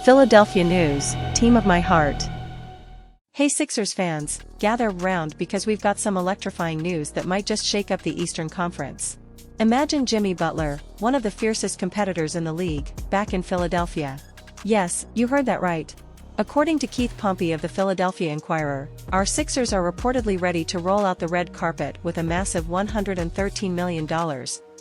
Philadelphia news, team of my heart. Hey Sixers fans, gather round because we've got some electrifying news that might just shake up the Eastern Conference. Imagine Jimmy Butler, one of the fiercest competitors in the league, back in Philadelphia. Yes, you heard that right. According to Keith Pompey of the Philadelphia Inquirer, our Sixers are reportedly ready to roll out the red carpet with a massive $113 million,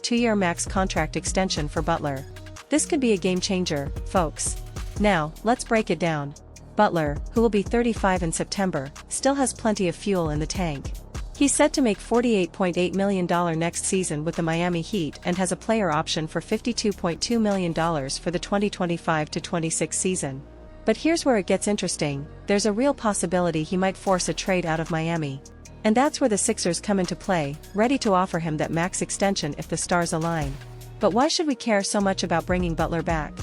two-year max contract extension for Butler. This could be a game changer, folks. Now, let's break it down. Butler, who will be 35 in September, still has plenty of fuel in the tank. He's set to make $48.8 million next season with the Miami Heat and has a player option for $52.2 million for the 2025-26 season. But here's where it gets interesting, there's a real possibility he might force a trade out of Miami. And that's where the Sixers come into play, ready to offer him that max extension if the stars align. But why should we care so much about bringing Butler back?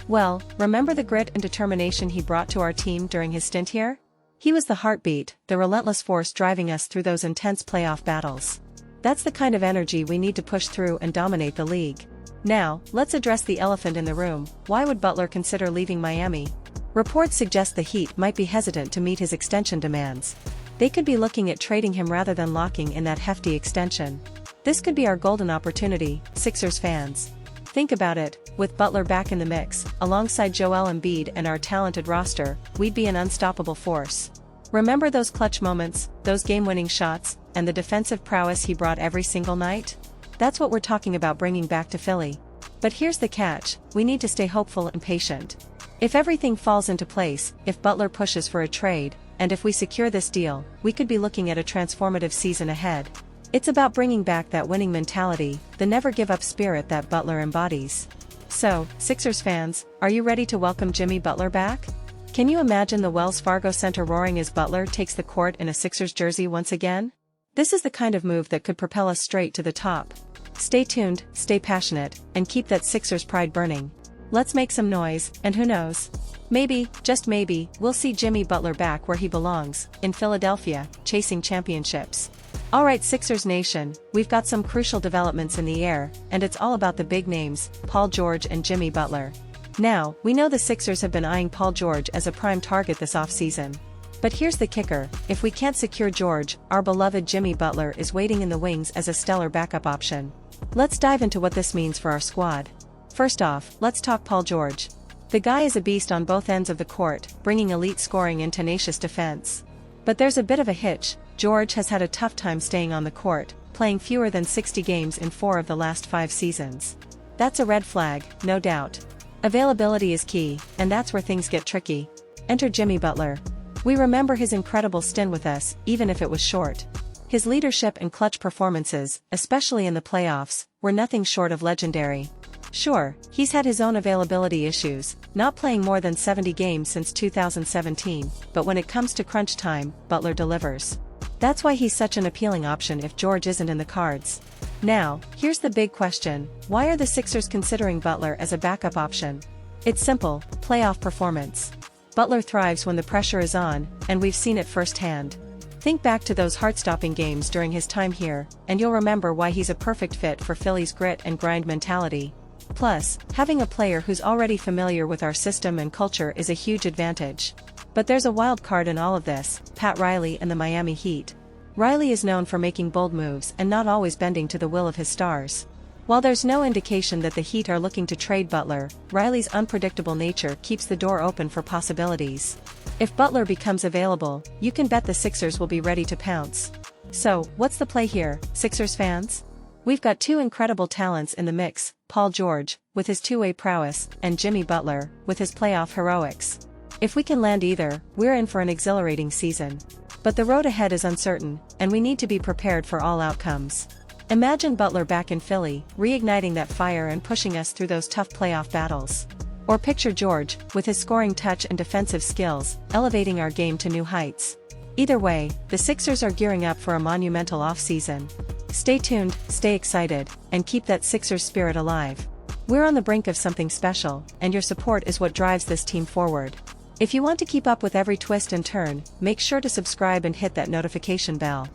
Well, remember the grit and determination he brought to our team during his stint here? He was the heartbeat, the relentless force driving us through those intense playoff battles. That's the kind of energy we need to push through and dominate the league. Now, let's address the elephant in the room. Why would Butler consider leaving Miami? Reports suggest the Heat might be hesitant to meet his extension demands. They could be looking at trading him rather than locking in that hefty extension. This could be our golden opportunity, Sixers fans. Think about it, with Butler back in the mix, alongside Joel Embiid and our talented roster, we'd be an unstoppable force. Remember those clutch moments, those game-winning shots, and the defensive prowess he brought every single night? That's what we're talking about bringing back to Philly. But here's the catch, we need to stay hopeful and patient. If everything falls into place, if Butler pushes for a trade, and if we secure this deal, we could be looking at a transformative season ahead. It's about bringing back that winning mentality, the never-give-up spirit that Butler embodies. So, Sixers fans, are you ready to welcome Jimmy Butler back? Can you imagine the Wells Fargo Center roaring as Butler takes the court in a Sixers jersey once again? This is the kind of move that could propel us straight to the top. Stay tuned, stay passionate, and keep that Sixers pride burning. Let's make some noise, and who knows? Maybe, just maybe, we'll see Jimmy Butler back where he belongs, in Philadelphia, chasing championships. Alright Sixers Nation, we've got some crucial developments in the air, and it's all about the big names, Paul George and Jimmy Butler. Now, we know the Sixers have been eyeing Paul George as a prime target this offseason. But here's the kicker, if we can't secure George, our beloved Jimmy Butler is waiting in the wings as a stellar backup option. Let's dive into what this means for our squad. First off, let's talk Paul George. The guy is a beast on both ends of the court, bringing elite scoring and tenacious defense. But there's a bit of a hitch. George has had a tough time staying on the court, playing fewer than 60 games in 4 of the last 5 seasons. That's a red flag, no doubt. Availability is key, and that's where things get tricky. Enter Jimmy Butler. We remember his incredible stint with us, even if it was short. His leadership and clutch performances, especially in the playoffs, were nothing short of legendary. Sure, he's had his own availability issues, not playing more than 70 games since 2017, but when it comes to crunch time, Butler delivers. That's why he's such an appealing option if George isn't in the cards. Now, here's the big question, why are the Sixers considering Butler as a backup option? It's simple, playoff performance. Butler thrives when the pressure is on, and we've seen it firsthand. Think back to those heart-stopping games during his time here, and you'll remember why he's a perfect fit for Philly's grit and grind mentality. Plus, having a player who's already familiar with our system and culture is a huge advantage. But there's a wild card in all of this, Pat Riley and the Miami Heat. Riley is known for making bold moves and not always bending to the will of his stars. While there's no indication that the Heat are looking to trade Butler, Riley's unpredictable nature keeps the door open for possibilities. If Butler becomes available, you can bet the Sixers will be ready to pounce. So, what's the play here, Sixers fans? We've got 2 incredible talents in the mix, Paul George, with his two-way prowess, and Jimmy Butler, with his playoff heroics. If we can land either, we're in for an exhilarating season. But the road ahead is uncertain, and we need to be prepared for all outcomes. Imagine Butler back in Philly, reigniting that fire and pushing us through those tough playoff battles. Or picture George, with his scoring touch and defensive skills, elevating our game to new heights. Either way, the Sixers are gearing up for a monumental offseason. Stay tuned, stay excited, and keep that Sixers spirit alive. We're on the brink of something special, and your support is what drives this team forward. If you want to keep up with every twist and turn, make sure to subscribe and hit that notification bell.